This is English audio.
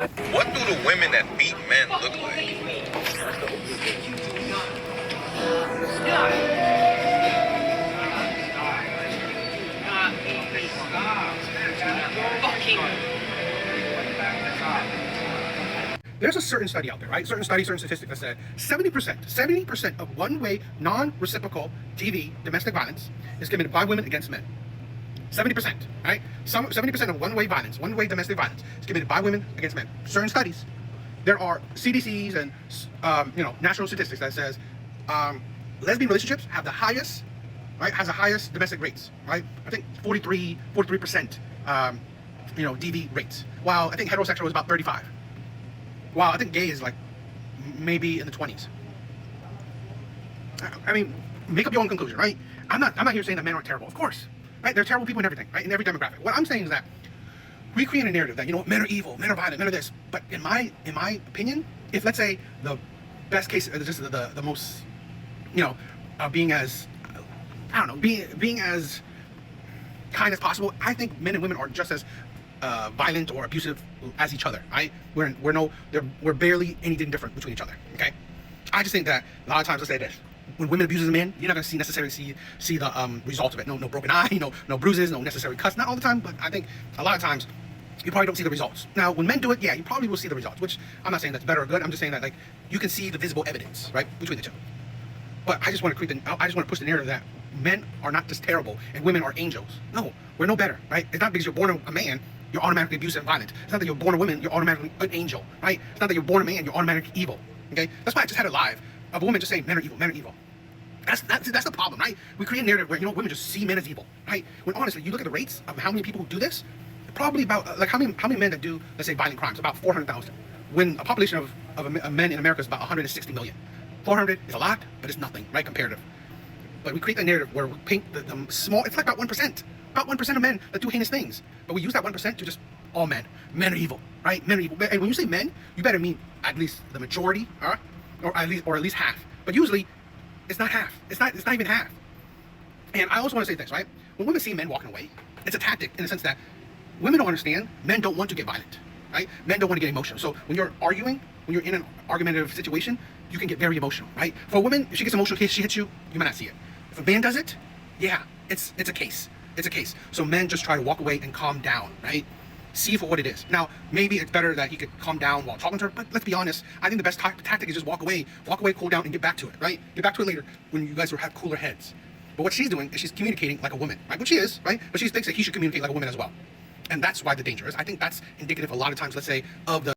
What do the women that beat men look like? There's a certain study out there, right? Certain study, certain statistic that said 70% of one-way, non-reciprocal TV domestic violence is committed by women against men. 70%, right? 70% of one-way violence, one-way domestic violence is committed by women against men. Certain studies. There are CDCs and national statistics that says lesbian relationships have the highest, right? Has the highest domestic rates, right? I think 43%, DV rates. While I think heterosexual is about 35. While I think gay is like maybe in the 20s. I mean, make up your own conclusion, right? I'm not here saying that men aren't terrible. Of course, right? They're terrible people in everything, right? In every demographic. What I'm saying is that we create a narrative that men are evil, men are violent, men are this. But in my opinion, if let's say the best case, just the most, being as being as kind as possible, I think men and women are just as violent or abusive as each other, right? We're barely anything different between each other, okay? I just think that a lot of times, let's say this, when women abuses a man, you're not gonna necessarily see the results of it. No broken eye, no bruises, no necessary cuts. Not all the time, but I think a lot of times you probably don't see the results. Now, when men do it, yeah, you probably will see the results, which I'm not saying that's better or good. I'm just saying that you can see the visible evidence, right, between the two. But I just want to push the narrative that men are not just terrible and women are angels. No, we're no better, right? It's not because you're born a man, you're automatically abusive and violent. It's not that you're born a woman, you're automatically an angel, right? It's not that you're born a man, you're automatically evil, okay? That's why I just had a live of a woman just saying men are evil, men are evil. That's the problem, right? We create a narrative where, women just see men as evil, right? When honestly, you look at the rates of how many people who do this, probably about, how many men that do, let's say, violent crimes? About 400,000. When a population of men in America is about 160 million. 400 is a lot, but it's nothing, right, comparative. But we create a narrative where we paint the small, it's like about 1%. About 1% of men that do heinous things. But we use that 1% to just, all men. Men are evil, right? Men are evil. And when you say men, you better mean at least the majority, or at least half. But usually, it's not half. It's not even half. And I also want to say this, right? When women see men walking away, it's a tactic in the sense that women don't understand, men don't want to get violent, right? Men don't want to get emotional. So when you're arguing, when you're in an argumentative situation, you can get very emotional, right? For a woman, if she gets emotional, she hits you, you might not see it. If a man does it, yeah, it's a case. It's a case. So men just try to walk away and calm down, right? See for what it is. Now, maybe it's better that he could calm down while talking to her, but let's be honest, I think the best tactic is just walk away, cool down, and get back to it, right? Get back to it later when you guys will have cooler heads. But what she's doing is she's communicating like a woman, right? Which she is, right? But she thinks that he should communicate like a woman as well. And that's why the danger is. I think that's indicative a lot of times, let's say, of the